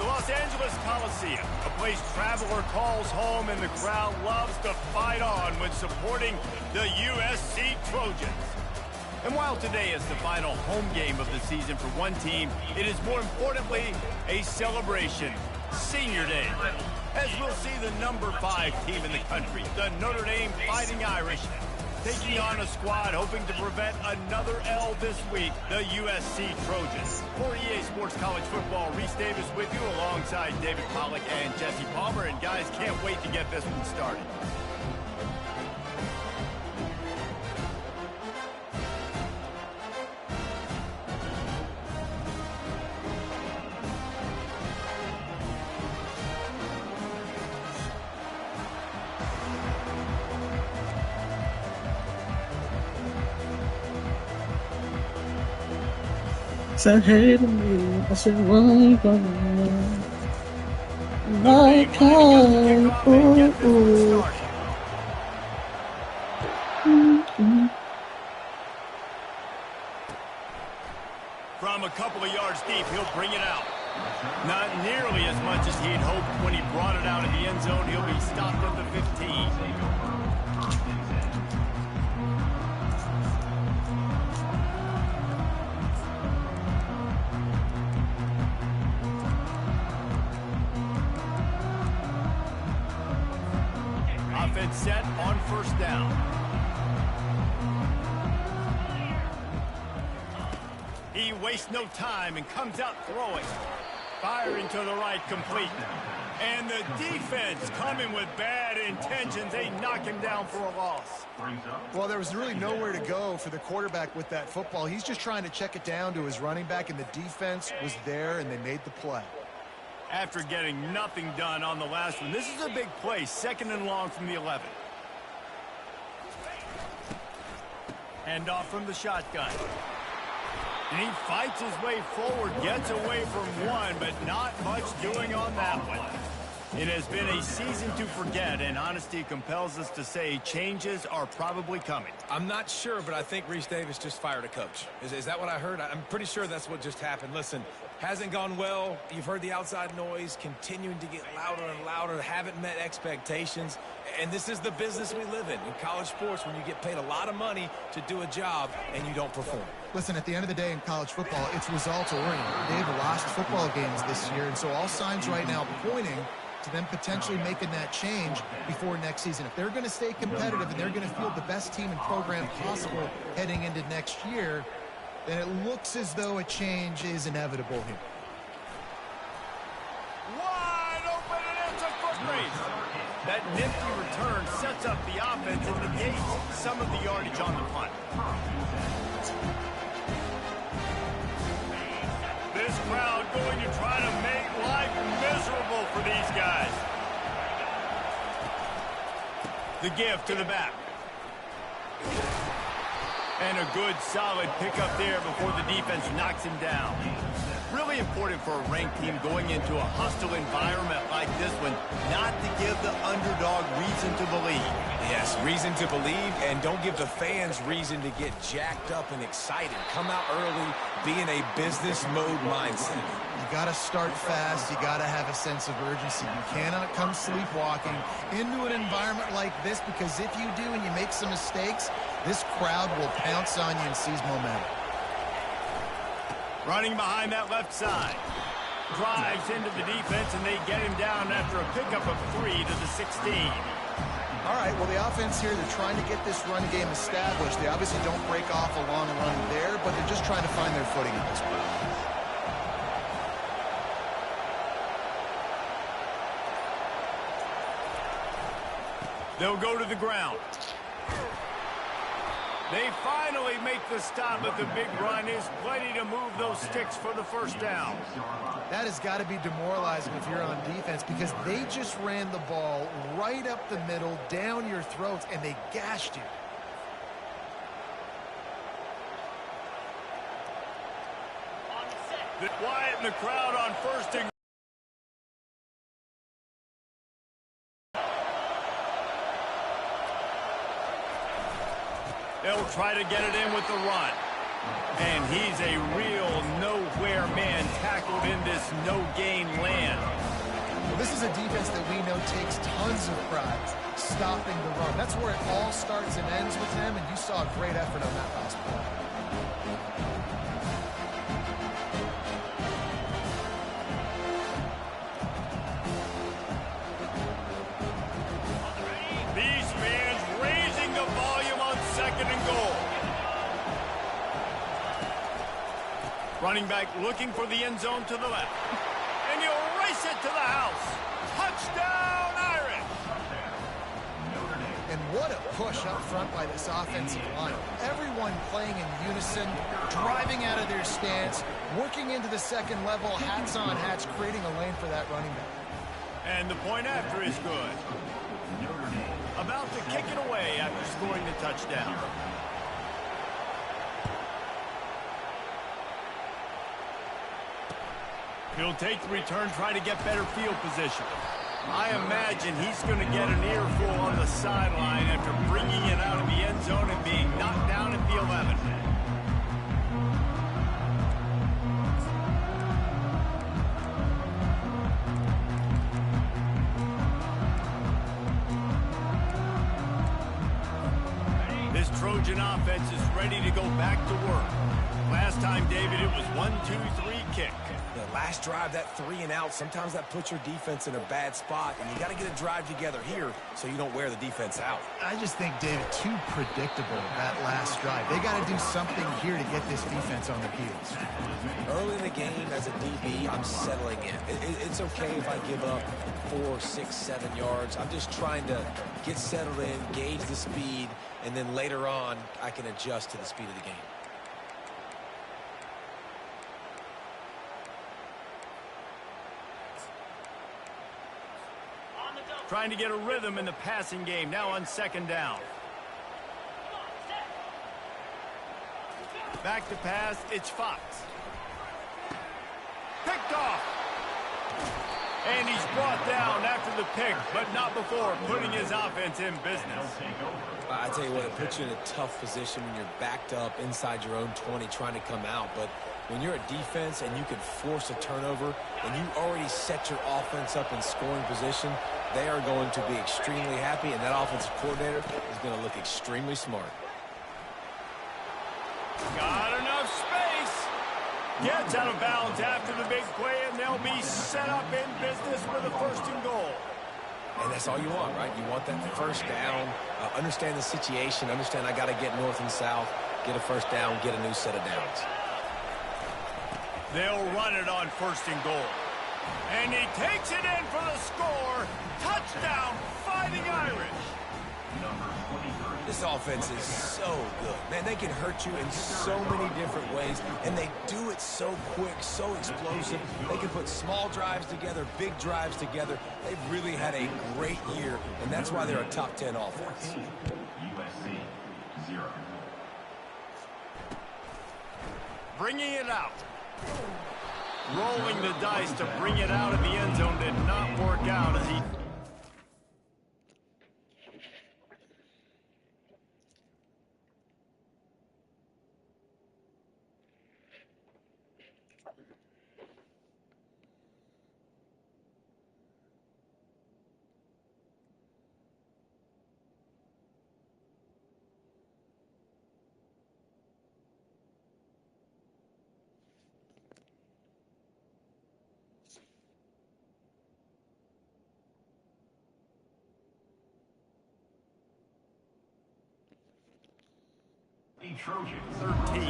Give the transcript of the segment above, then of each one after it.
The Los Angeles Coliseum, a place traveler calls home and the crowd loves to fight on when supporting the USC Trojans. And while today is the final home game of the season for one team, it is more importantly a celebration, Senior Day, as we'll see the number 5 team in the country, the Notre Dame Fighting Irish, taking on a squad hoping to prevent another L this week, the USC Trojans. For EA Sports College Football, Reese Davis with you alongside David Pollack and Jesse Palmer. And guys, can't wait to get this one started. Said hey to me, I said run, run, like From a couple of yards deep, he'll bring it out. Not nearly as much as he'd hoped when he brought it out of the end zone. He'll be stopped at the 15. Offense set on first down. He wastes no time and comes out throwing. Firing to the right, complete. And the defense coming with bad intentions. They knock him down for a loss. Well, there was really nowhere to go for the quarterback with that football. He's just trying to check it down to his running back, and the defense was there, and they made the play. After getting nothing done on the last one, this is a big play, 2nd and long from the 11. Hand off from the shotgun. And he fights his way forward, gets away from one, but not much doing on that one. It has been a season to forget, and honesty compels us to say changes are probably coming. I'm not sure, but I think Reese Davis just fired a coach. Is that what I heard? I'm pretty sure that's what just happened. Listen, hasn't gone well. You've heard the outside noise continuing to get louder and louder, haven't met expectations. And this is the business we live in college sports, when you get paid a lot of money to do a job and you don't perform. Listen, at the end of the day in college football, it's results-oriented. They've lost football games this year, and so all signs right now pointing to them potentially making that change before next season. If they're going to stay competitive and they're going to field the best team and program possible heading into next year, then it looks as though a change is inevitable here. Wide open, and it's a foot race. That nifty return sets up the offense and negates some of the yardage on the punt. This crowd going to try to make life miserable for these guys. The give to the back. And a good, solid pickup there before the defense knocks him down. Really important for a ranked team going into a hostile environment like this one, not to give the underdog reason to believe. Yes, reason to believe, and don't give the fans reason to get jacked up and excited. Come out early, be in a business mode mindset. You got to start fast. You got to have a sense of urgency. You cannot come sleepwalking into an environment like this, because if you do and you make some mistakes, this crowd will pounce on you and seize momentum. Running behind that left side. Drives into the defense, and they get him down after a pickup of 3 to the 16. All right, well, the offense here, they're trying to get this run game established. They obviously don't break off a long run there, but they're just trying to find their footing at this point. They'll go to the ground. They finally make the stop, but the big run is plenty to move those sticks for the first down. That has got to be demoralizing if you're on defense, because they just ran the ball right up the middle, down your throats, and they gashed you. Quiet in the crowd on first and they'll try to get it in with the run. And he's a real nowhere man tackled in this no-gain land. Well, this is a defense that we know takes tons of pride stopping the run. That's where it all starts and ends with them, and you saw a great effort on that last play. These fans raising the volume on 2nd and goal. Running back looking for the end zone to the left. And he'll race it to the house. Touchdown, Irish! And what a push up front by this offensive line. Everyone playing in unison, driving out of their stance, working into the second level, hats on hats, creating a lane for that running back. And the point after is good. About to kick it away after scoring the touchdown. He'll take the return, try to get better field position. I imagine he's going to get an earful on the sideline after bringing it out of the end zone and being knocked down at the 11. This Trojan offense is ready to go back to work. Last time, David, it was 1-2-3 kick. The last drive, that 3 and out, sometimes that puts your defense in a bad spot, and you got to get a drive together here so you don't wear the defense out. I just think, David, too predictable that last drive. They got to do something here to get this defense on their heels. Early in the game, as a DB, I'm settling in. It's okay if I give up 4, 6, 7 yards. I'm just trying to get settled in, gauge the speed, and then later on, I can adjust to the speed of the game. Trying to get a rhythm in the passing game, now on 2nd down. Back to pass, it's Fox. Picked off. And he's brought down after the pick, but not before putting his offense in business. I tell you what, it puts you in a tough position when you're backed up inside your own 20 trying to come out. But when you're a defense and you can force a turnover and you already set your offense up in scoring position, they are going to be extremely happy, and that offensive coordinator is going to look extremely smart. Got enough space. Gets out of bounds after the big play, and they'll be set up in business with a 1st and goal. And that's all you want, right? You want that 1st down, understand the situation, understand I got to get north and south, get a 1st down, get a new set of downs. They'll run it on 1st and goal. And he takes it in for the score. Touchdown, Fighting Irish. This offense is so good. Man, they can hurt you in so many different ways, and they do it so quick, so explosive. They can put small drives together, big drives together. They've really had a great year, and that's why they're a top 10 offense. USC 0. Bringing it out. Rolling the dice to bring it out of the end zone did not work out as he... The Trojans 13.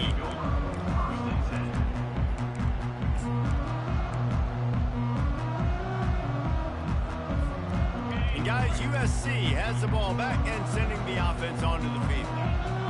And guys, USC has the ball back and sending the offense onto the field.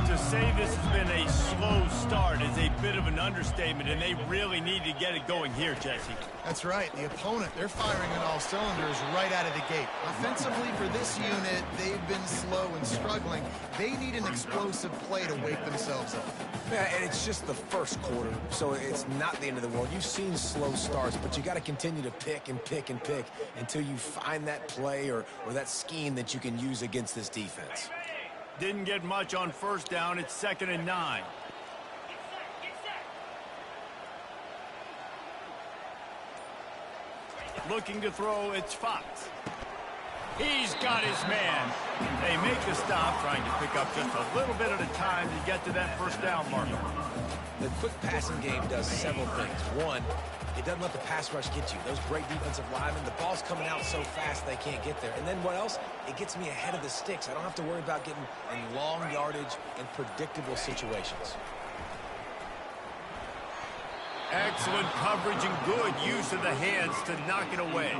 To say this has been a slow start is a bit of an understatement, and they really need to get it going here, Jesse. That's right. The opponent, they're firing on all cylinders right out of the gate. Offensively for this unit, they've been slow and struggling. They need an explosive play to wake themselves up. Yeah, and it's just the 1st quarter, so it's not the end of the world. You've seen slow starts, but you got to continue to pick and pick and pick until you find that play or that scheme that you can use against this defense. Didn't get much on 1st down. It's 2nd and 9. Looking to throw, it's Fox. He's got his man. They make the stop, trying to pick up just a little bit at a time to get to that first down marker. The quick passing game does several things. One, it doesn't let the pass rush get you. Those great defensive linemen, the ball's coming out so fast they can't get there. And then what else? It gets me ahead of the sticks. I don't have to worry about getting in long yardage and predictable situations. Excellent coverage and good use of the hands to knock it away.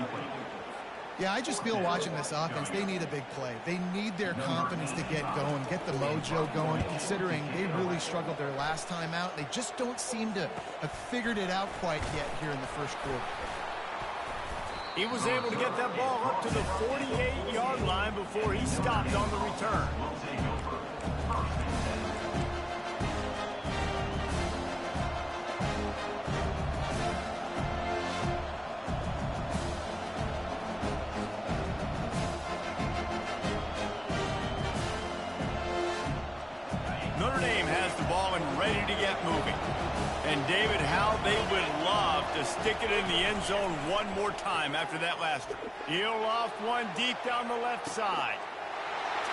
Yeah, I just feel watching this offense, they need a big play. They need their confidence to get going, get the mojo going, considering they really struggled their last time out. They just don't seem to have figured it out quite yet here in the first quarter. He was able to get that ball up to the 48-yard line before he stopped on the return. Notre Dame has the ball and ready to get moving. And David, how they would love to stick it in the end zone one more time after that last one. He'll loft one deep down the left side.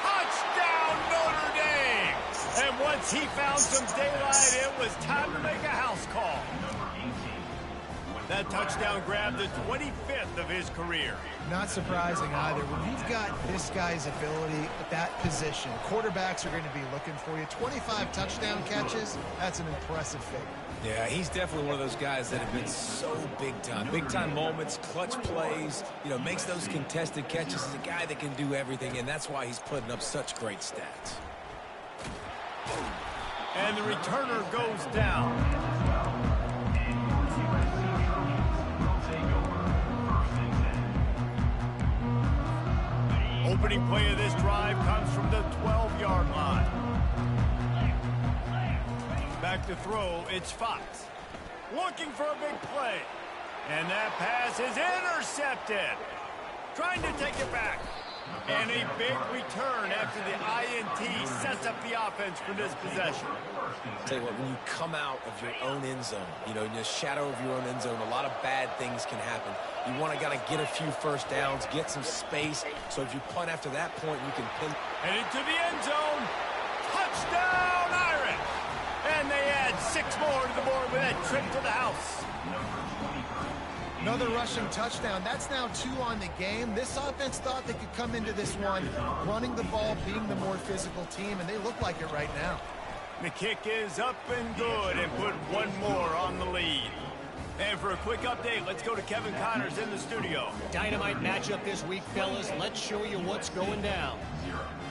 Touchdown, Notre Dame! And once he found some daylight, it was time to make a house call. That touchdown grabbed the 25th of his career. Not surprising either. When you've got this guy's ability at that position, quarterbacks are going to be looking for you. 25 touchdown catches, that's an impressive figure. Yeah, he's definitely one of those guys that have been so big time. Big time moments, clutch plays, you know, makes those contested catches. He's a guy that can do everything, and that's why he's putting up such great stats. And the returner goes down. Opening play of this drive comes from the 12-yard line. Back to throw, it's Fox. Looking for a big play. And that pass is intercepted. Trying to take it back. And a big return after the INT sets up the offense for this possession. Tell you what, when you come out of your own end zone, you know, in the shadow of your own end zone, a lot of bad things can happen. You want to get a few first downs, get some space, so if you punt after that point, you can pin. And into the end zone. Touchdown, Irish! And they add 6 more to the board with that trip to the house. Another rushing touchdown. That's now 2 on the game. This offense thought they could come into this one running the ball, being the more physical team, and they look like it right now. The kick is up and good and put 1 more on the lead. And for a quick update, let's go to Kevin Connors in the studio. Dynamite matchup this week, fellas. Let's show you what's going down.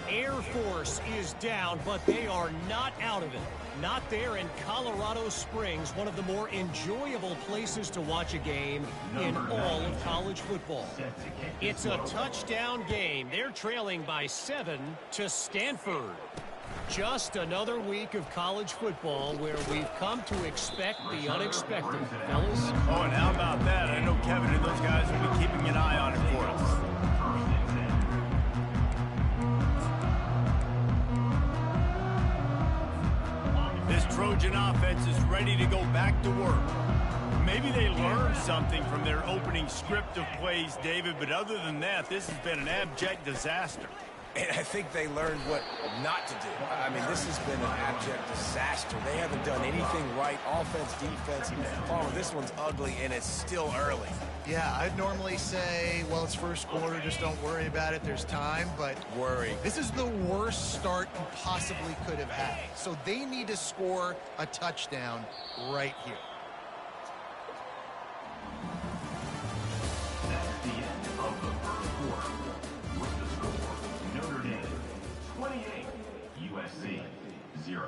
Air Force is down, but they are not out of it. Not there in Colorado Springs, one of the more enjoyable places to watch a game in all of college football. It's a touchdown game. They're trailing by 7 to Stanford. Just another week of college football where we've come to expect the unexpected, fellas. Oh, and how about that? I know Kevin and those guys will be keeping an eye on it for us. This Trojan offense is ready to go back to work. Maybe they learned something from their opening script of plays, David, but other than that, this has been an abject disaster. And I think they learned what not to do. I mean, this has been an abject disaster. They haven't done anything right, offense, defense. Oh, this one's ugly, and it's still early. Yeah, I'd normally say, well, it's first quarter, just don't worry about it, there's time, but this is the worst start you possibly could have had. So they need to score a touchdown right here. That's the end of the first quarter. With the score, Notre Dame 28, USC 0.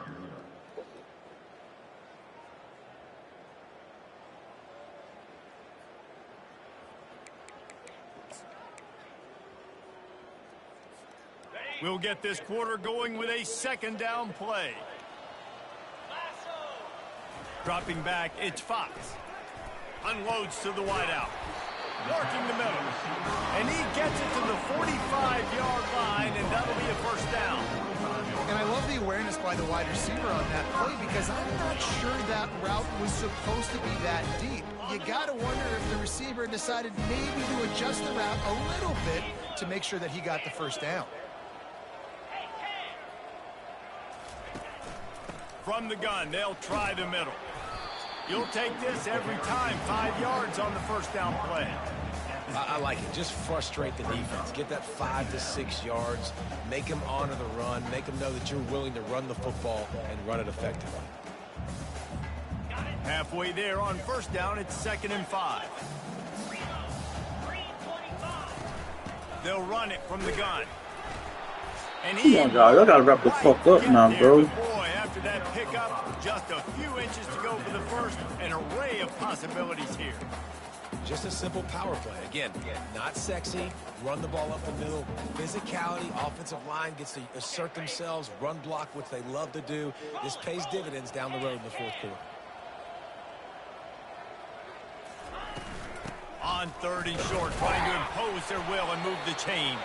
We'll get this quarter going with a 2nd down play. Dropping back, it's Fox. Unloads to the wideout. working the middle. And he gets it to the 45-yard line, and that'll be a first down. And I love the awareness by the wide receiver on that play because I'm not sure that route was supposed to be that deep. You got to wonder if the receiver decided maybe to adjust the route a little bit to make sure that he got the first down. From the gun, they'll try the middle. You'll take this every time. 5 yards on the first down play. I like it. Just frustrate the defense. Get that 5 to 6 yards. Make them honor the run. Make them know that you're willing to run the football and run it effectively. Halfway there on first down, it's 2nd and 5. They'll run it from the gun. And Come on, guys. I gotta wrap the fuck up now, bro. Boy, after that pickup, just a few inches to go for the first. An array of possibilities here. Just a simple power play. Again, not sexy. Run the ball up the middle. Physicality, offensive line gets to assert themselves, run block, which they love to do. This pays dividends down the road in the fourth quarter. On 3rd and short, trying to impose their will and move the chains.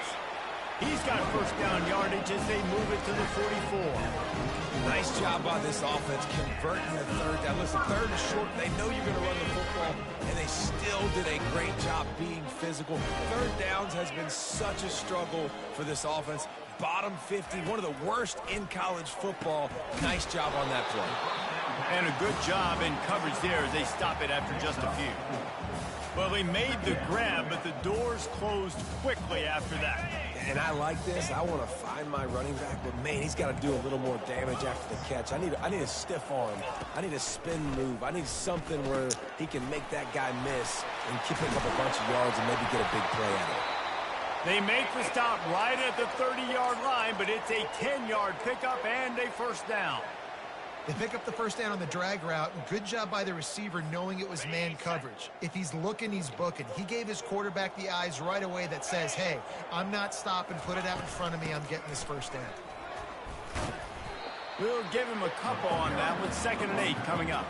He's got first down yardage as they move it to the 44. Nice job by this offense converting the 3rd down. Listen, 3rd and short, they know you're going to run the football, and they still did a great job being physical. 3rd downs has been such a struggle for this offense. Bottom 50, one of the worst in college football. Nice job on that play. And a good job in coverage there as they stop it after just a few. Well, they made the grab, but the doors closed quickly after that. And I like this. I want to find my running back, but man, he's got to do a little more damage after the catch. I need a stiff arm. I need a spin move. I need something where he can make that guy miss and pick up a bunch of yards and maybe get a big play out of it. They make the stop right at the 30-yard line, but it's a 10-yard pickup and a first down. They pick up the first down on the drag route. Good job by the receiver knowing it was man coverage. If he's looking, he's booking. He gave his quarterback the eyes right away that says, hey, I'm not stopping. Put it out in front of me. I'm getting this first down. We'll give him a couple on that with 2nd and 8 coming up.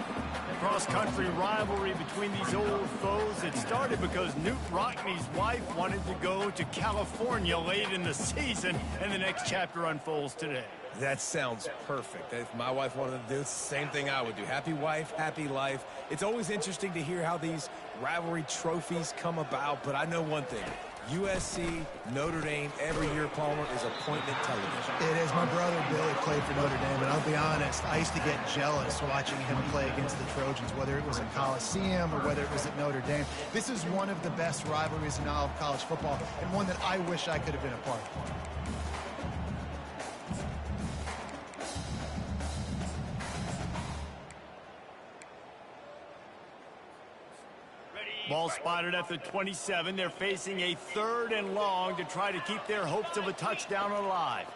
Cross-country rivalry between these old foes. It started because Newt Rockney's wife wanted to go to California late in the season, and the next chapter unfolds today. That sounds perfect. If my wife wanted to do it, it's the same thing I would do. Happy wife, happy life. It's always interesting to hear how these rivalry trophies come about, but I know one thing. USC, Notre Dame, every year, Palmer, is appointment television. It is. My brother Billy played for Notre Dame, and I'll be honest, I used to get jealous watching him play against the Trojans, whether it was at Coliseum or whether it was at Notre Dame. This is one of the best rivalries in all of college football, and one that I wish I could have been a part of. Ball spotted at the 27. They're facing a 3rd and long to try to keep their hopes of a touchdown alive.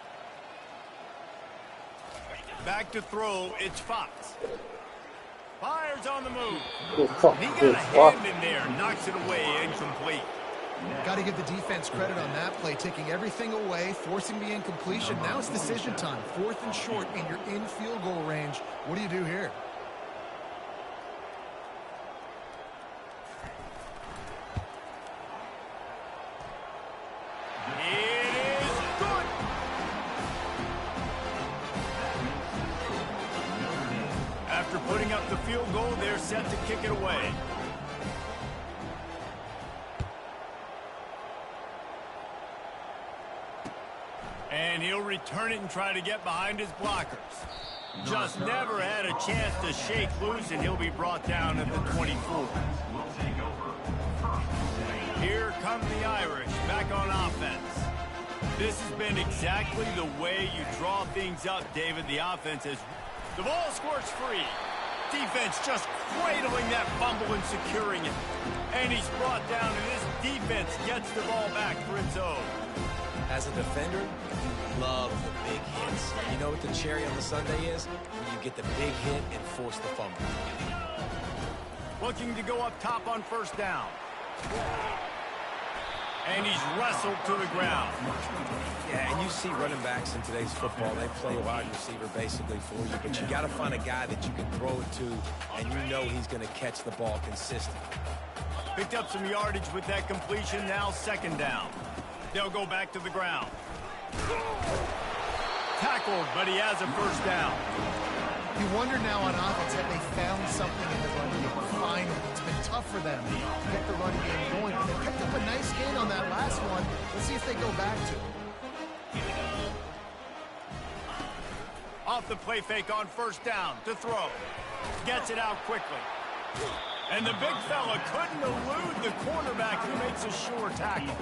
Back to throw, it's Fox. Fires on the move. He got a hand in there, knocks it away, incomplete. Got to give the defense credit on that play, taking everything away, forcing the incompletion. Now it's decision time. 4th and short, and you're in field goal range. What do you do here? After putting up the field goal, they're set to kick it away. And he'll return it and try to get behind his blockers. Just never had a chance to shake loose, and he'll be brought down at the 24. Here come the Irish back on offense. This has been exactly the way you draw things up, David. The offense is... The ball squirts free. Defense just cradling that fumble and securing it. And he's brought down, and this defense gets the ball back for its own. As a defender, you love the big hits. You know what the cherry on the sundae is? When you get the big hit and force the fumble. Looking to go up top on first down. And he's wrestled to the ground. Yeah, and you see running backs in today's football, they play a wide receiver basically for you, but you got to find a guy that you can throw it to, and you know he's going to catch the ball consistently. Picked up some yardage with that completion, now second down. They'll go back to the ground. Tackled, but he has a first down. You wonder now on offense, have they found something in the run game? Finally, it's been tough for them to get the run game going. They picked up a nice gain on that last one. Let's see if they go back to it. Off the play fake on first down to throw. Gets it out quickly. And the big fella couldn't elude the cornerback who makes a sure tackle.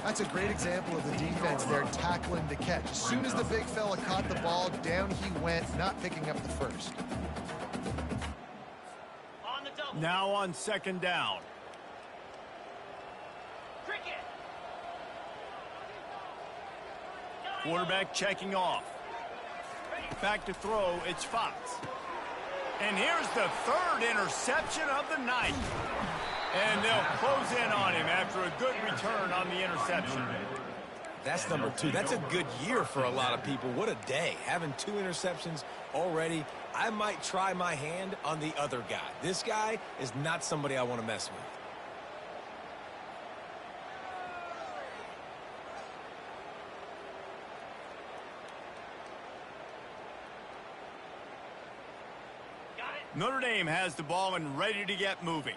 That's a great example of the defense there tackling the catch. As soon as the big fella caught the ball, down he went, not picking up the first. Now on second down. Quarterback checking off. Back to throw, it's Fox. And here's the third interception of the night. And they'll close in on him after a good return on the interception. That's number 2. That's a good year for a lot of people. What a day. Having 2 interceptions already. I might try my hand on the other guy. This guy is not somebody I want to mess with. Notre Dame has the ball and ready to get moving.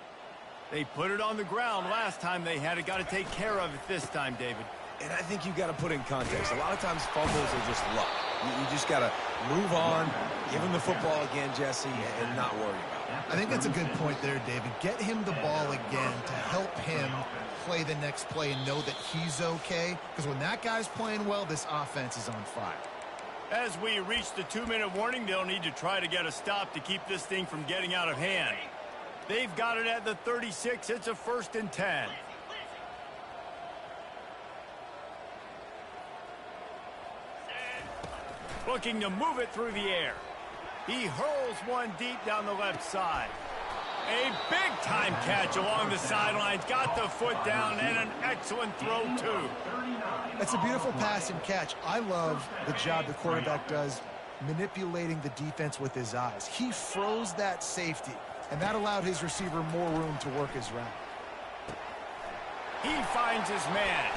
They put it on the ground last time they had it. Got to take care of it this time, David. And I think you've got to put in context. A lot of times fumbles are just luck. You just got to move on, give him the football again, Jesse, and not worry about it. I think that's a good point there, David. Get him the ball again to help him play the next play and know that he's okay. Because when that guy's playing well, this offense is on fire. As we reach the 2-minute warning, they'll need to try to get a stop to keep this thing from getting out of hand. They've got it at the 36. It's a 1st and 10. Looking to move it through the air. He hurls one deep down the left side. A big-time catch along the sidelines. Got the foot down and an excellent throw, too. That's a beautiful pass and catch. I love the job the quarterback does manipulating the defense with his eyes. He froze that safety, and that allowed his receiver more room to work his route. He finds his man.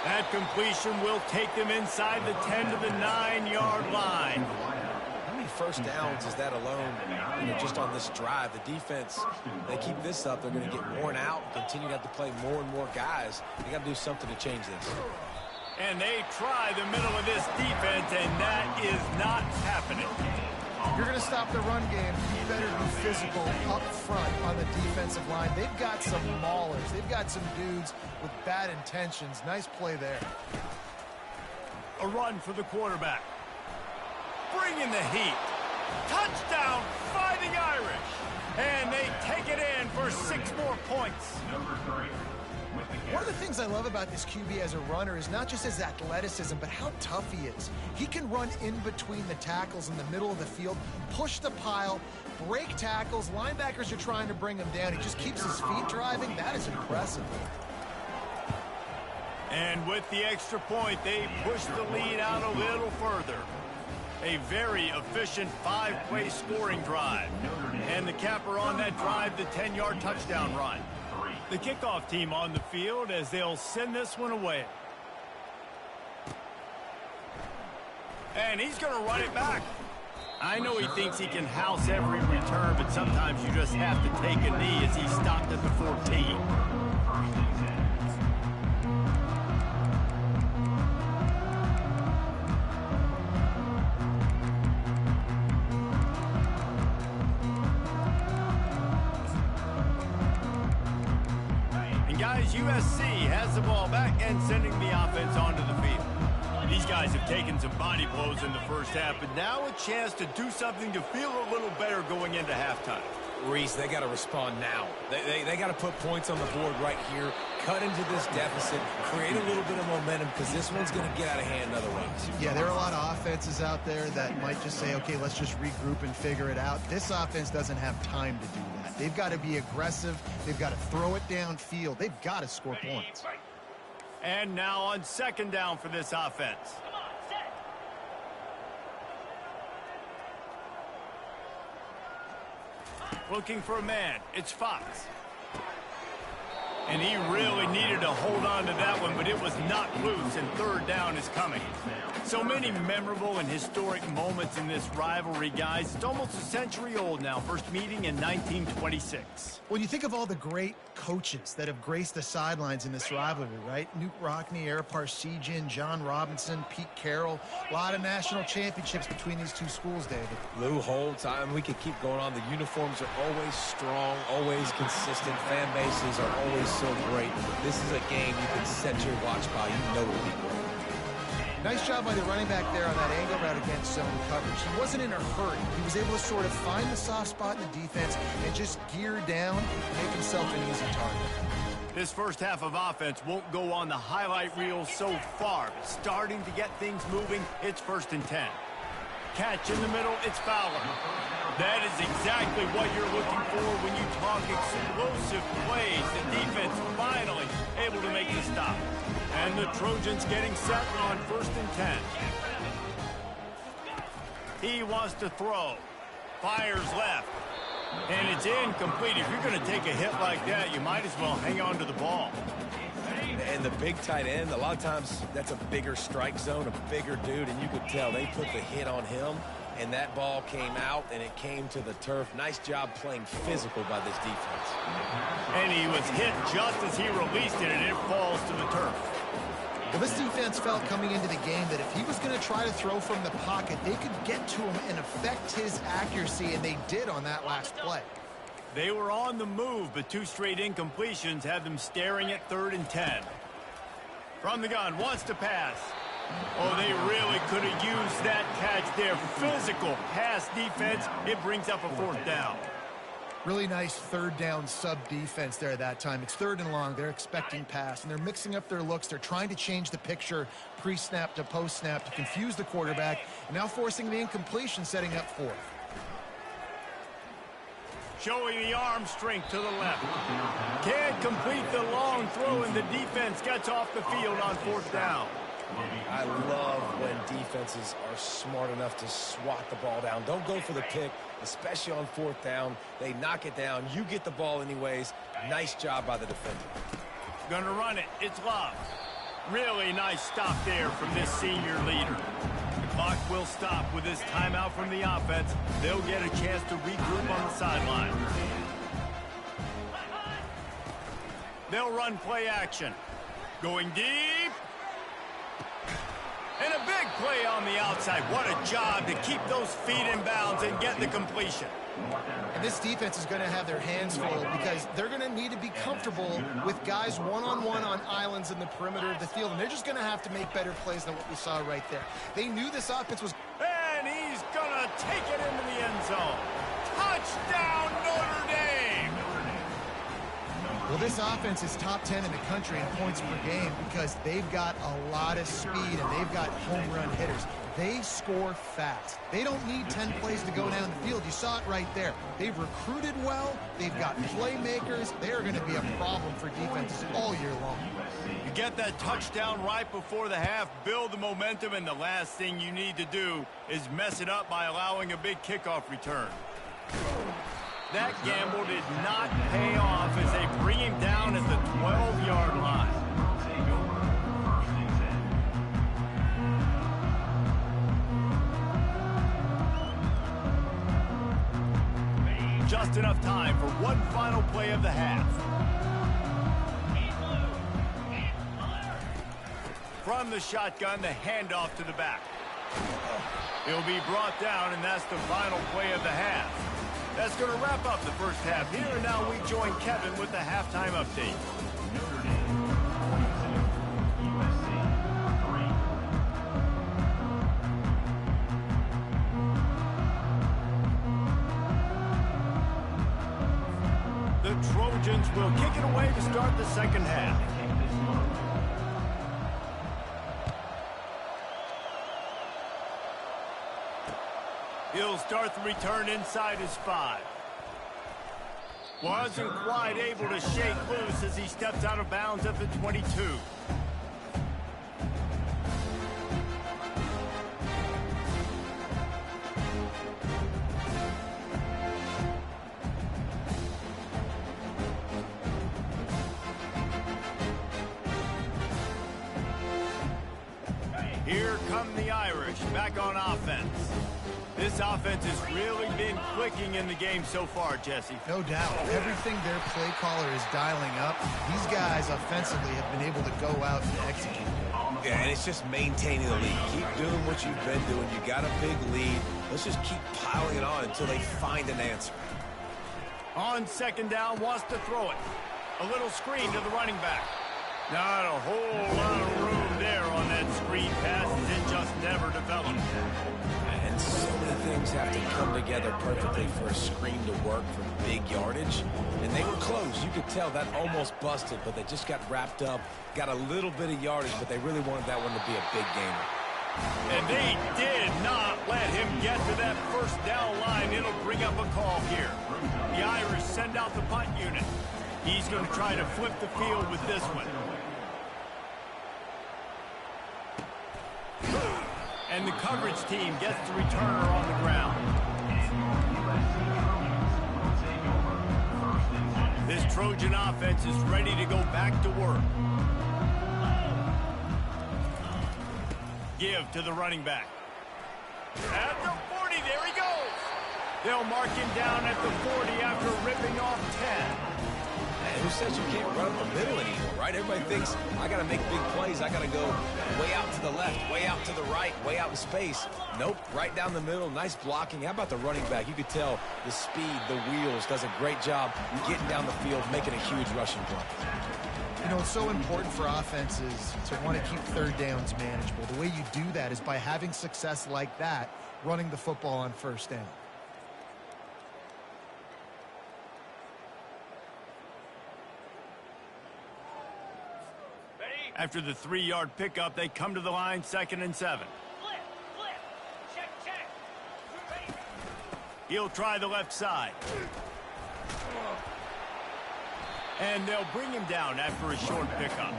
That completion will take them inside the 10 to the 9-yard line. How many first downs is that alone, just on this drive? The defense, they keep this up, they're going to get worn out and continue to have to play more and more guys. They got to do something to change this. And they try the middle of this defense, and that is not happening. You're going to stop the run game. You better be physical up front on the defensive line. They've got some maulers. They've got some dudes with bad intentions. Nice play there. A run for the quarterback. Bring in the heat. Touchdown, Fighting Irish. And they take it in for 6 more points. One of the things I love about this QB as a runner is not just his athleticism, but how tough he is. He can run in between the tackles in the middle of the field, push the pile, break tackles. Linebackers are trying to bring him down. He just keeps his feet driving. That is impressive. And with the extra point, they push the lead out a little further. A very efficient 5-play scoring drive. And the capper on that drive, the 10-yard touchdown run. The kickoff team on the field as they'll send this one away. And he's going to run it back. I know he thinks he can house every return, but sometimes you just have to take a knee as he stopped at the 14. Guys, USC has the ball back and sending the offense onto the field. These guys have taken some body blows in the first half, but now a chance to do something to feel a little better going into halftime. Reese, they got to respond now. They got to put points on the board right here, cut into this deficit, create a little bit of momentum, because this one's going to get out of hand otherwise. Yeah, there are a lot of offenses out there that might just say, okay, let's just regroup and figure it out. This offense doesn't have time to do that. They've got to be aggressive. They've got to throw it downfield. They've got to score points. And now on second down for this offense. Looking for a man. It's Fox. And he really needed to hold on to that one, but it was not loose, and third down is coming. So many memorable and historic moments in this rivalry, guys. It's almost a century old now. First meeting in 1926. When you think of all the great coaches that have graced the sidelines in this rivalry, right? Newt Rockne, Ara Parseghian, John Robinson, Pete Carroll. A lot of national championships between these two schools, David. Lou Holtz, we could keep going on. The uniforms are always strong, always consistent. Fan bases are always so great. This is a game you can set your watch by. You know it'll be great. Nice job by the running back there on that angle route against zone coverage. He wasn't in a hurry. He was able to sort of find the soft spot in the defense and just gear down and make himself an easy target. This first half of offense won't go on the highlight reel so far, but starting to get things moving. It's 1st and 10. Catch in the middle, it's Fowler. That is exactly what you're looking for when you talk explosive plays. The defense finally able to make the stop. And the Trojans getting set on 1st and 10. He wants to throw. Fires left. And it's incomplete. If you're going to take a hit like that, you might as well hang on to the ball. And the big tight end, a lot of times that's a bigger strike zone, a bigger dude, and you could tell they put the hit on him, and that ball came out, and it came to the turf. Nice job playing physical by this defense. And he was hit just as he released it, and it falls to the turf. Well, this defense felt coming into the game that if he was going to try to throw from the pocket, they could get to him and affect his accuracy, and they did on that last play. They were on the move, but 2 straight incompletions had them staring at 3rd and 10. From the gun, wants to pass. Oh, they really could have used that catch there. Physical pass defense. It brings up a 4th down. Really nice 3rd down sub-defense there at that time. It's 3rd and long. They're expecting pass, and they're mixing up their looks. They're trying to change the picture pre-snap to post-snap to confuse the quarterback, and now forcing the incompletion, setting up 4th. Showing the arm strength to the left. Can't complete the long throw, and the defense gets off the field on 4th down. I love when defenses are smart enough to swat the ball down. Don't go for the pick, especially on 4th down. They knock it down. You get the ball anyways. Nice job by the defender. Gonna run it. It's Love. Really nice stop there from this senior leader. The clock will stop with this timeout from the offense. They'll get a chance to regroup on the sideline. They'll run play action. Going deep. And a big play on the outside. What a job to keep those feet in bounds and get the completion. And this defense is going to have their hands full because they're going to need to be comfortable with guys one-on-one on islands in the perimeter of the field. And they're just going to have to make better plays than what we saw right there. They knew this offense was... And he's going to take it into the end zone. Touchdown, Notre Dame! Well, this offense is top 10 in the country in points per game because they've got a lot of speed and they've got home run hitters. They score fast. They don't need 10 plays to go down the field. You saw it right there. They've recruited well. They've got playmakers. They are going to be a problem for defenses all year long. You get that touchdown right before the half, build the momentum, and the last thing you need to do is mess it up by allowing a big kickoff return. That gamble did not pay off as they bring him down at the 12-yard line. Just enough time for one final play of the half. From the shotgun, the handoff to the back. He'll be brought down, and that's the final play of the half. That's going to wrap up the first half here, and now we join Kevin with the halftime update. Notre Dame 22, USC 3. The Trojans will kick it away to start the second half. He'll start the return inside his 5. Wasn't quite able to shake loose as he steps out of bounds at the 22. here come the Irish back on offense. This offense has really been clicking in the game so far, Jesse. No doubt. Everything their play caller is dialing up, these guys offensively have been able to go out and execute. Yeah, and it's just maintaining the lead. Keep doing what you've been doing. You got a big lead. Let's just keep piling it on until they find an answer. On second down, wants to throw it. A little screen to the running back. Not a whole lot of room there on that screen pass. It just never developed. And so many things have to come together perfectly for a screen to work for big yardage. And they were close. You could tell that almost busted, but they just got wrapped up, got a little bit of yardage, but they really wanted that one to be a big gainer. And they did not let him get to that first down line. It'll bring up a call here. The Irish send out the punt unit. He's going to try to flip the field with this one. And the coverage team gets the returner on the ground. This Trojan offense is ready to go back to work. Give to the running back. At the 40, there he goes. They'll mark him down at the 40 after ripping off 10. And who says you can't run up the middle anymore, right? Everybody thinks, I got to make big plays. I got to go way out to the left, way out to the right, way out in space. Nope, right down the middle. Nice blocking. How about the running back? You could tell the speed, the wheels, does a great job getting down the field, making a huge rushing play. You know, it's so important for offenses to want to keep third downs manageable. The way you do that is by having success like that, running the football on first down. After the 3-yard pickup, they come to the line, 2nd and 7. Check. He'll try the left side. And they'll bring him down after a short pickup.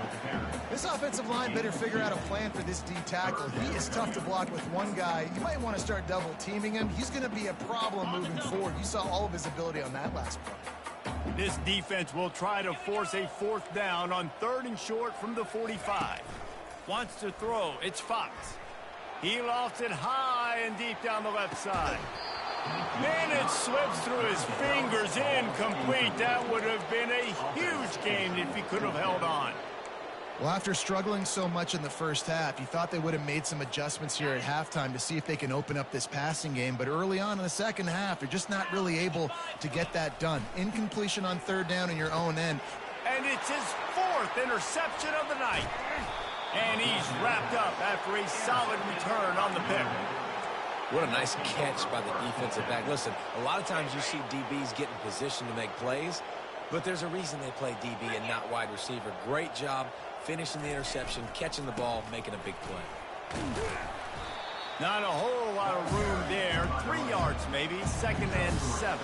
This offensive line better figure out a plan for this D tackle. He is tough to block with one guy. You might want to start double teaming him. He's going to be a problem moving forward. You saw all of his ability on that last play. This defense will try to force a 4th down on 3rd and short from the 45. Wants to throw. It's Fox. He lofts it high and deep down the left side. And it slips through his fingers, incomplete. That would have been a huge gain if he could have held on. Well, after struggling so much in the first half, you thought they would have made some adjustments here at halftime to see if they can open up this passing game. But early on in the second half, they're just not really able to get that done. Incompletion on 3rd down in your own end. And it's his 4th interception of the night. And he's wrapped up after a solid return on the pick. What a nice catch by the defensive back. Listen, a lot of times you see DBs get in position to make plays, but there's a reason they play DB and not wide receiver. Great job finishing the interception, catching the ball, making a big play. Not a whole lot of room there. 3 yards maybe, 2nd and 7.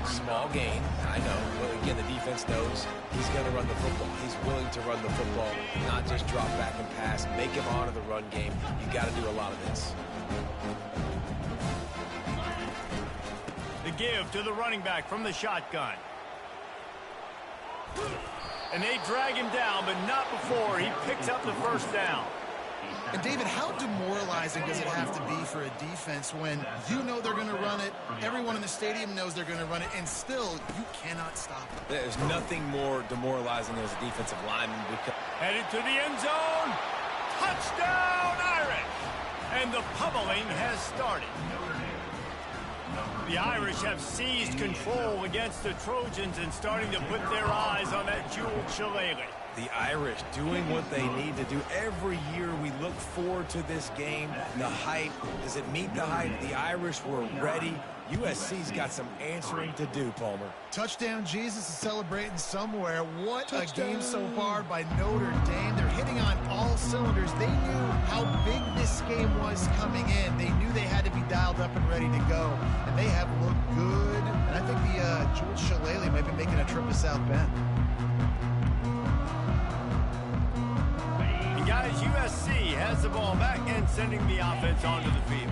Small gain, I know. But again, the defense knows he's going to run the football. He's willing to run the football, not just drop back and pass. Make him honor the run game. You got to do a lot of this. The give to the running back from the shotgun. And they drag him down, but not before he picks up the 1st down. And, David, how demoralizing does it have to be for a defense when you know they're going to run it, everyone in the stadium knows they're going to run it, and still you cannot stop it? There's nothing more demoralizing as a defensive lineman. Headed to the end zone. Touchdown, Irish! And the pummeling has started. The Irish have seized control against the Trojans and starting to put their eyes on that jeweled shillelagh. The Irish doing what they need to do. Every year we look forward to this game. The hype, does it meet the hype? The Irish were ready. USC's got some answering to do, Palmer. Touchdown Jesus is celebrating somewhere. What a game so far by Notre Dame. They're hitting on all cylinders. They knew how big this game was coming in. They knew they had to be dialed up and ready to go. And they have looked good. And I think the Jewel Shillelagh might be making a trip to South Bend. Guys, USC has the ball back and sending the offense onto the field.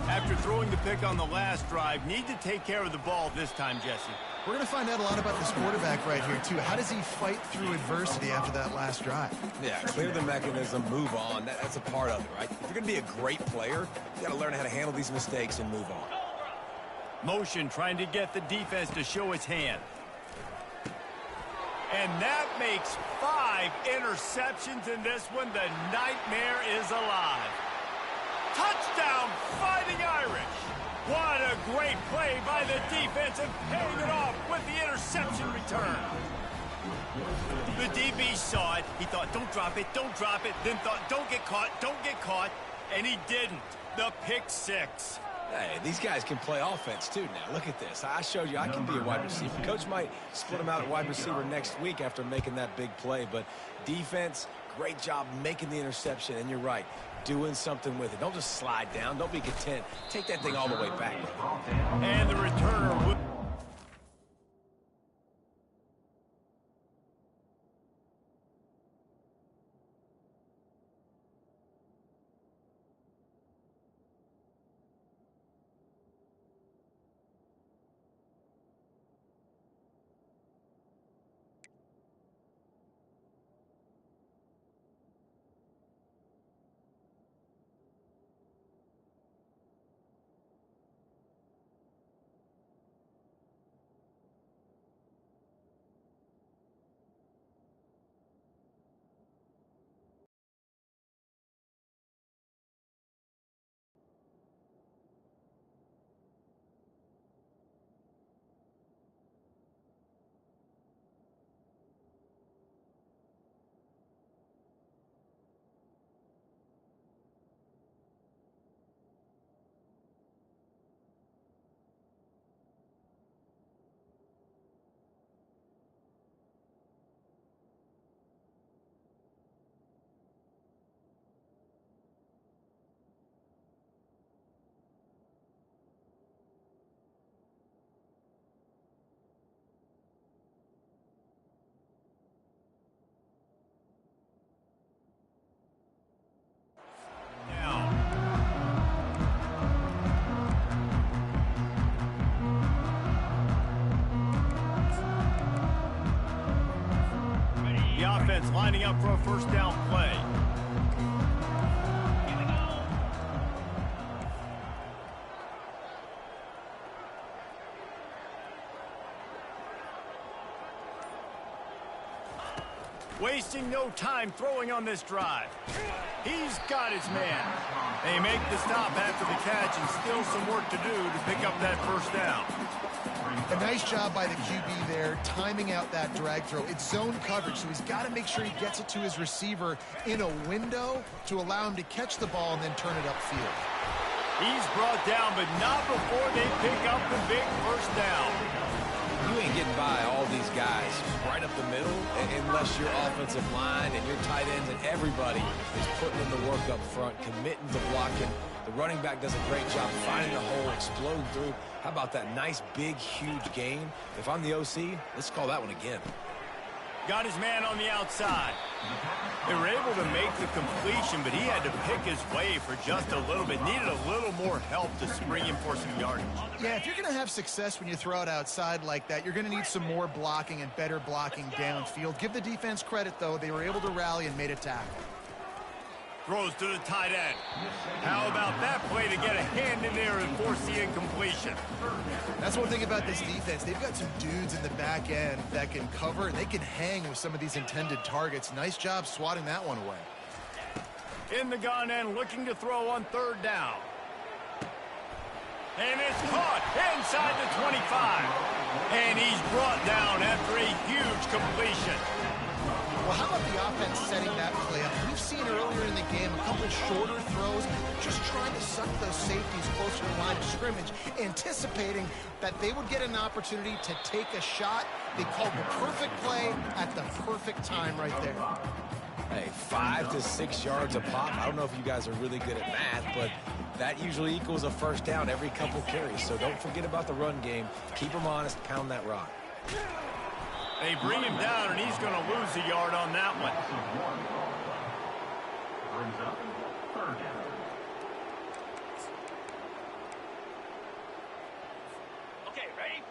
After throwing the pick on the last drive, need to take care of the ball this time, Jesse. We're going to find out a lot about this quarterback right here, too. How does he fight through adversity after that last drive? Yeah, clear the mechanism, move on. That's a part of it, right? If you're going to be a great player, you got to learn how to handle these mistakes and move on. Motion trying to get the defense to show his hand. And that makes 5 interceptions in this one. The nightmare is alive. Touchdown, Fighting Irish. What a great play by the defense and paying it off with the interception return. The DB saw it. He thought, don't drop it, don't drop it. Then thought, don't get caught. And he didn't. The pick 6. Hey, these guys can play offense, too, now. Look at this. I showed you I can be a wide receiver. Coach might split him out at wide receiver next week after making that big play. But defense, great job making the interception. And you're right, doing something with it. Don't just slide down. Don't be content. Take that thing all the way back. And the returner would... Offense lining up for a first down play. Here we go. Wasting no time throwing on this drive. He's got his man. They make the stop after the catch and still some work to do to pick up that first down. A nice job by the QB there, timing out that drag throw. It's zone coverage, so he's got to make sure he gets it to his receiver in a window to allow him to catch the ball and then turn it upfield. He's brought down, but not before they pick up the big first down. You ain't getting by all these guys right up the middle unless your offensive line and your tight ends and everybody is putting in the work up front, committing to blocking. The running back does a great job finding the hole, exploding through. How about that nice, big, huge gain? If I'm the OC, let's call that one again. Got his man on the outside. They were able to make the completion, but he had to pick his way for just a little bit. Needed a little more help to spring him for some yardage. Yeah, if you're going to have success when you throw it outside like that, you're going to need some more blocking and better blocking downfield. Give the defense credit, though. They were able to rally and made a tackle. Throws to the tight end. How about that play to get a hand in there and force the incompletion? That's one thing about this defense. They've got some dudes in the back end that can cover, and they can hang with some of these intended targets. Nice job swatting that one away. In the gun end, looking to throw on third down. And it's caught inside the 25. And he's brought down after a huge completion. Well, how about the offense setting that play up? We've seen earlier in the game a couple shorter throws, just trying to suck those safeties closer to the line of scrimmage, anticipating that they would get an opportunity to take a shot. They called the perfect play at the perfect time right there. Hey, 5 to 6 yards a pop. I don't know if you guys are really good at math, but that usually equals a first down every couple carries. So don't forget about the run game. Keep them honest, pound that rock. They bring him down, and he's going to lose a yard on that one. Brings up third down. Okay, ready?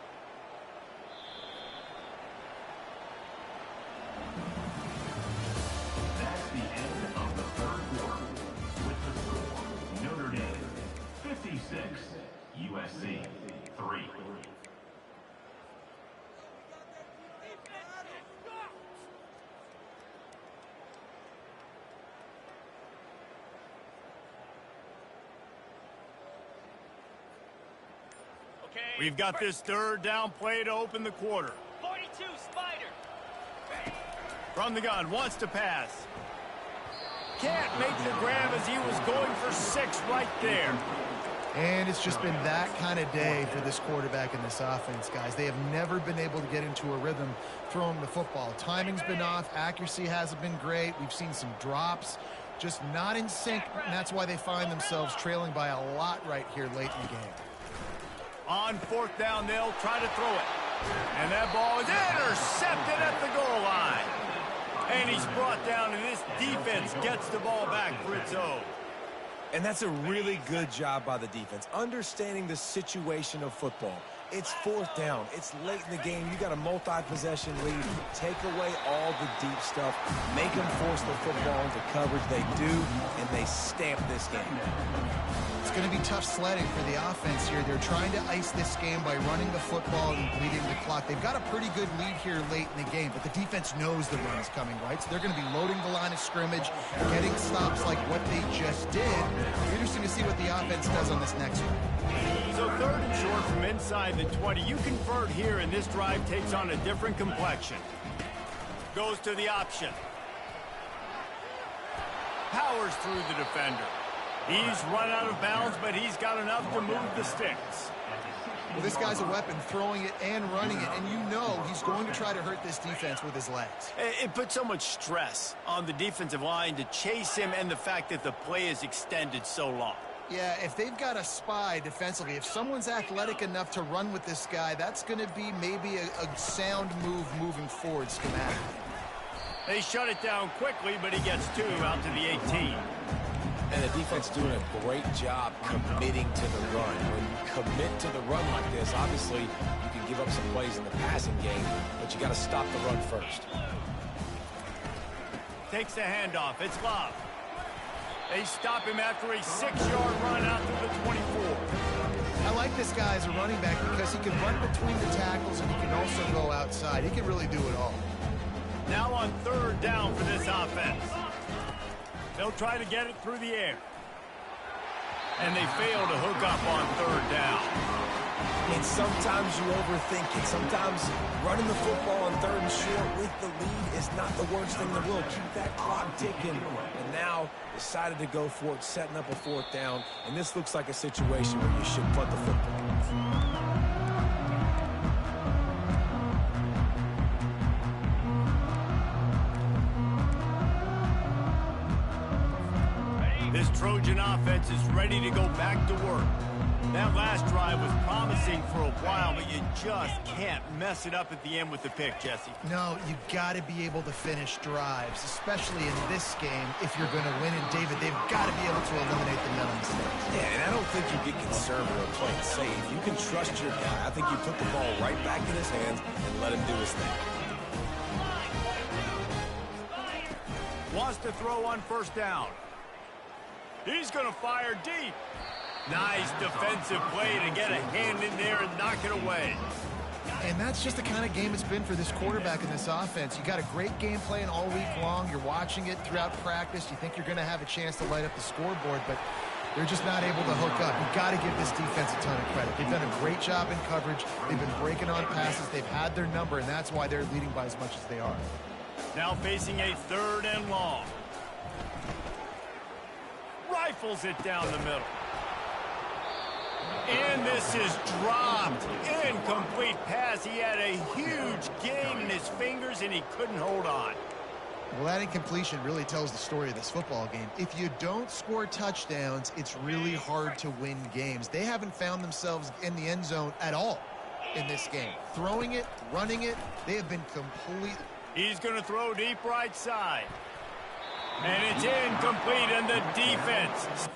We've got this third down play to open the quarter. 42 Spider. From the gun, wants to pass. Can't make the grab as he was going for 6 right there. And it's just been that kind of day for this quarterback in this offense, guys. They have never been able to get into a rhythm throwing the football. Timing's been off. Accuracy hasn't been great. We've seen some drops. Just not in sync, and that's why they find themselves trailing by a lot right here late in the game. On 4th down, they'll try to throw it. And that ball is intercepted at the goal line. And he's brought down, and this defense gets the ball back for its own. And that's a really good job by the defense, understanding the situation of football. It's 4th down. It's late in the game. You got a multi-possession lead. Take away all the deep stuff. Make them force the football into coverage. They do, and they stamp this game. It's going to be tough sledding for the offense here. They're trying to ice this game by running the football and bleeding the clock. They've got a pretty good lead here late in the game, but the defense knows the run is coming, right? So they're going to be loading the line of scrimmage, getting stops like what they just did. Interesting to see what the offense does on this next one. So 3rd and short from inside the 20. You convert here, and this drive takes on a different complexion. Goes to the option. Powers through the defender. He's run out of bounds, but he's got enough to move the sticks. Well, this guy's a weapon, throwing it and running it, and you know he's going to try to hurt this defense with his legs. It puts so much stress on the defensive line to chase him, and the fact that the play is extended so long. Yeah, if they've got a spy defensively, if someone's athletic enough to run with this guy, that's going to be maybe a sound move moving forward schematically. They shut it down quickly, but he gets 2 out to the 18. And the defense doing a great job committing to the run. When you commit to the run like this, obviously you can give up some plays in the passing game, but you got to stop the run first. Takes the handoff. It's Love. They stop him after a 6-yard run out to the 24. I like this guy as a running back because he can run between the tackles and he can also go outside. He can really do it all. Now on 3rd down for this offense. They'll try to get it through the air. And they fail to hook up on 3rd down. And sometimes you overthink it. Sometimes running the football on 3rd and short with the lead is not the worst thing in the world. Keep that clock ticking. And now decided to go for it, setting up a 4th down. And this looks like a situation where you should punt the football. This Trojan offense is ready to go back to work. That last drive was promising for a while, but you just can't mess it up at the end with the pick, Jesse. No, you got to be able to finish drives, especially in this game if you're going to win. And David, they've got to be able to eliminate the mental mistakes. Yeah, and I don't think you get conservative or play it safe. You can trust your guy. I think you put the ball right back in his hands and let him do his thing. Wants to throw on 1st down. He's going to fire deep. Nice defensive play to get a hand in there and knock it away. And that's just the kind of game it's been for this quarterback in this offense. You got a great game plan all week long. You're watching it throughout practice. You think you're going to have a chance to light up the scoreboard, but they're just not able to hook up. You've got to give this defense a ton of credit. They've done a great job in coverage. They've been breaking on passes. They've had their number, and that's why they're leading by as much as they are. Now facing a 3rd and long. Rifles it down the middle. And this is dropped. Incomplete pass. He had a huge gain in his fingers, and he couldn't hold on. Well, that incompletion really tells the story of this football game. If you don't score touchdowns, it's really hard to win games. They haven't found themselves in the end zone at all in this game. Throwing it, running it, they have been complete. He's going to throw deep right side. And it's incomplete, and the defense.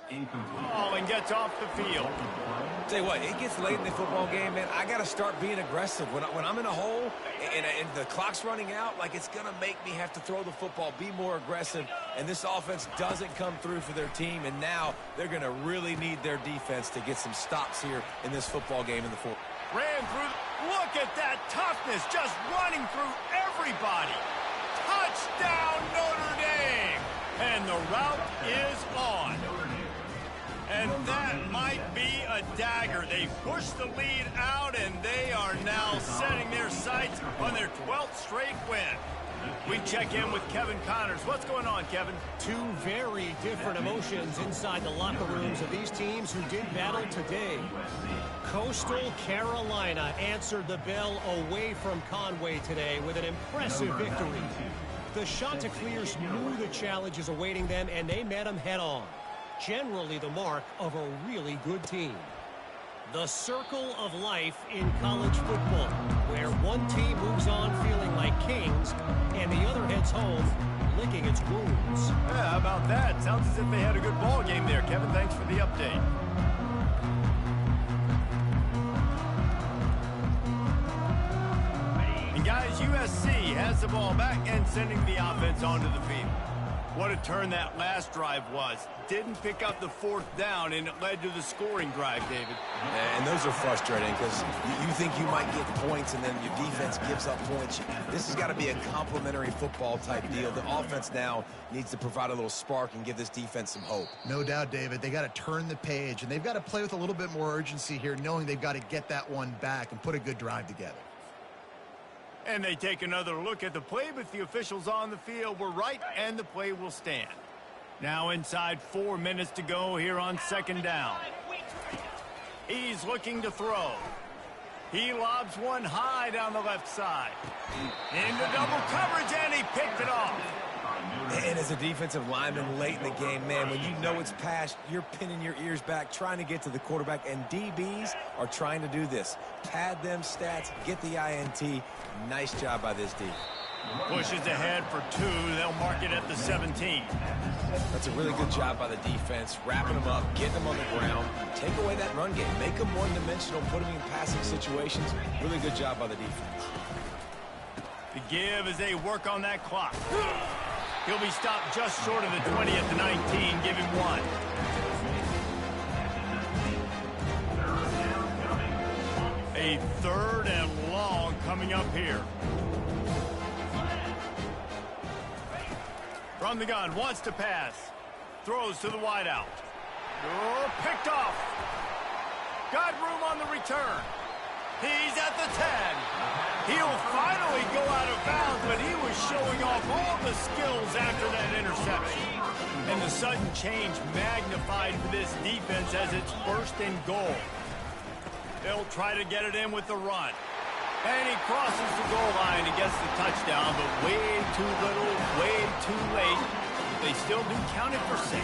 Incomplete. Oh, and gets off the field. Tell you what, it gets late in the football game, man. I got to start being aggressive. When I'm in a hole and the clock's running out, like it's going to make me have to throw the football, be more aggressive. And this offense doesn't come through for their team. And now they're going to really need their defense to get some stops here in this football game in the fourth. Ran through. Look at that toughness, just running through everybody. Touchdown, Notre Dame. And the route is on. And that might be a dagger. They push the lead out, and they are now setting their sights on their 12th straight win. We check in with Kevin Connors. What's going on, Kevin? Two very different emotions inside the locker rooms of these teams who did battle today. Coastal Carolina answered the bell away from Conway today with an impressive victory. The Chanticleers knew the challenges awaiting them, and they met them head-on. Generally the mark of a really good team. The circle of life in college football, where one team moves on feeling like kings and the other heads home licking its wounds. Yeah, how about that? Sounds as if they had a good ball game there. Kevin, thanks for the update. And guys, USC has the ball back and sending the offense onto the field. What a turn that last drive was. Didn't pick up the fourth down, and it led to the scoring drive, David. And those are frustrating because you think you might get points, and then your defense gives up points. This has got to be a complementary football type deal. The offense now needs to provide a little spark and give this defense some hope. No doubt, David. They got to turn the page, and they've got to play with a little bit more urgency here, knowing they've got to get that one back and put a good drive together. And they take another look at the play, but the officials on the field were right, and the play will stand. Now inside 4 minutes to go here on second down. He's looking to throw. He lobs one high down the left side. Into double coverage, and he picked it off. And as a defensive lineman late in the game, man, when you know it's past, you're pinning your ears back, trying to get to the quarterback, and DBs are trying to do this. Pad them stats, get the INT. Nice job by this D. Pushes ahead for 2. They'll mark it at the 17. That's a really good job by the defense, wrapping them up, getting them on the ground. Take away that run game. Make them one-dimensional, put them in passing situations. Really good job by the defense. The give as they work on that clock. He'll be stopped just short of the 20 at the 19. Give him 1. A third and long coming up here. From the gun, wants to pass. Throws to the wideout. Oh, picked off. Got room on the return. He's at the 10. He'll finally go out of bounds, but he was showing off all the skills after that interception. And the sudden change magnified for this defense as it's first and goal. They'll try to get it in with the run. And he crosses the goal line and gets the touchdown, but way too little, way too late. They still do count it for 6.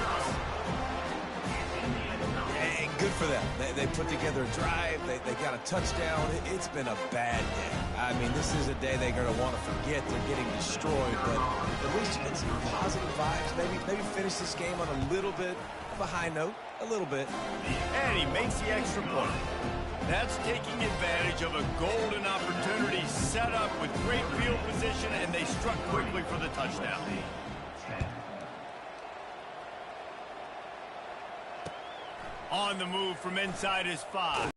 Hey, good for them. They put together a drive. They got a touchdown. It's been a bad day. I mean, this is a day they're going to want to forget. They're getting destroyed, but at least you get some positive vibes. Maybe finish this game on a little bit of a high note, a little bit. And he makes the extra point. That's taking advantage of a golden opportunity set up with great field position, and they struck quickly for the touchdown. On the move from inside his 5.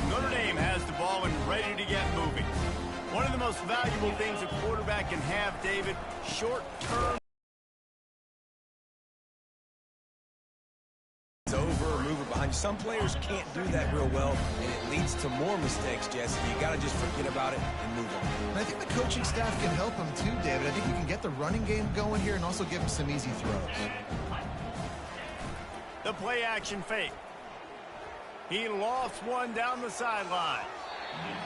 Notre Dame has the ball and ready to get moving. One of the most valuable things a quarterback can have, David, short-term. Some players can't do that real well, and it leads to more mistakes, Jesse. You got to just forget about it and move on. And I think the coaching staff can help him too, David. I think you can get the running game going here and also give him some easy throws. The play action fake. He lofts one down the sideline.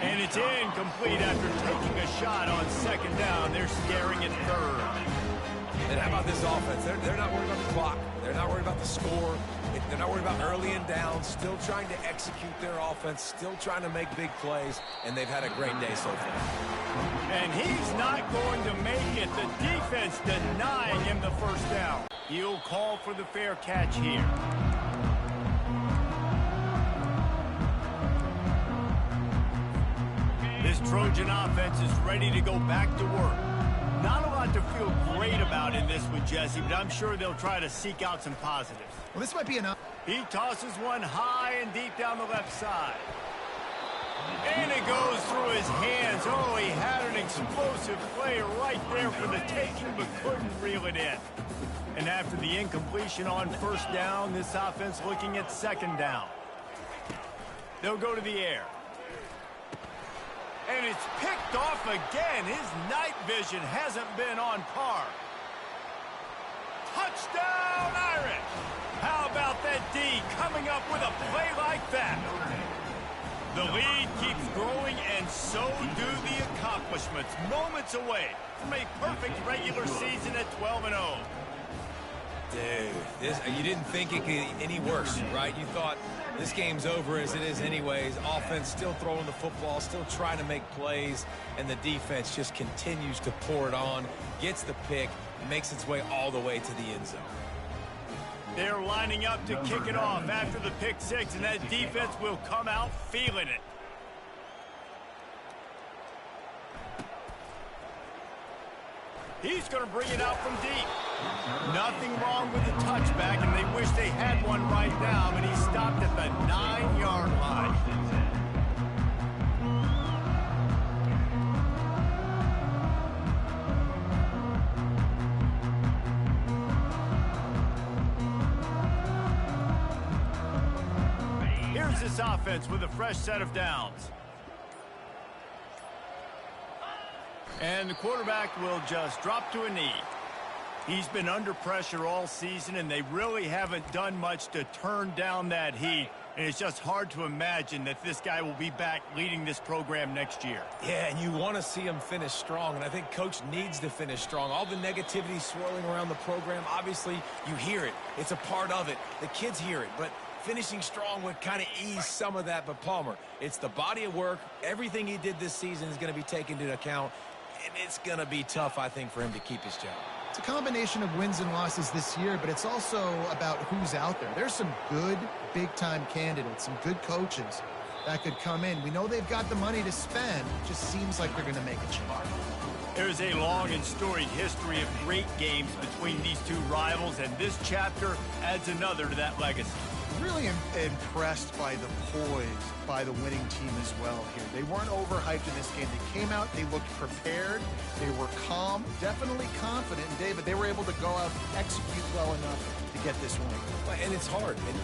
And it's incomplete after taking a shot on second down. They're staring at third. And how about this offense? They're not worried about the clock. They're not worried about the score. They're not worried about early and down. Still trying to execute their offense. Still trying to make big plays. And they've had a great day so far. And he's not going to make it. The defense denying him the first down. He'll call for the fair catch here. This Trojan offense is ready to go back to work. Not a lot to feel great about in this one, Jesse, but I'm sure they'll try to seek out some positives. Well, this might be enough. He tosses one high and deep down the left side. And it goes through his hands. Oh, he had an explosive play right there for the taking, but couldn't reel it in. And after the incompletion on first down, this offense looking at second down. They'll go to the air. And it's picked off again. His night vision hasn't been on par. Touchdown, Irish! How about that D coming up with a play like that? The lead keeps growing, and so do the accomplishments. Moments away from a perfect regular season at 12-0. Dude, you didn't think it could get any worse, right? You thought this game's over as it is anyways. Offense still throwing the football, still trying to make plays, and the defense just continues to pour it on, gets the pick, makes its way all the way to the end zone. They're lining up to kick it off after the pick six, and that defense will come out feeling it. He's going to bring it out from deep. Nothing wrong with the touchback, and they wish they had one right now, but he stopped at the 9-yard line. Here's this offense with a fresh set of downs. And the quarterback will just drop to a knee. He's been under pressure all season, and they really haven't done much to turn down that heat. And it's just hard to imagine that this guy will be back leading this program next year. Yeah, and you want to see him finish strong, and I think Coach needs to finish strong. All the negativity swirling around the program, obviously, you hear it. It's a part of it. The kids hear it, but finishing strong would kind of ease some of that. But Palmer, it's the body of work. Everything he did this season is going to be taken into account, and it's going to be tough, I think, for him to keep his job. It's a combination of wins and losses this year, but it's also about who's out there. There's some good big-time candidates, some good coaches that could come in. We know they've got the money to spend. It just seems like they're going to make a change. There's a long and storied history of great games between these two rivals, and this chapter adds another to that legacy. Really impressed by the poise by the winning team as well here. They weren't overhyped in this game. They came out, they looked prepared, they were calm, definitely confident. And David, they were able to go out and execute well enough to get this win. And it's hard. And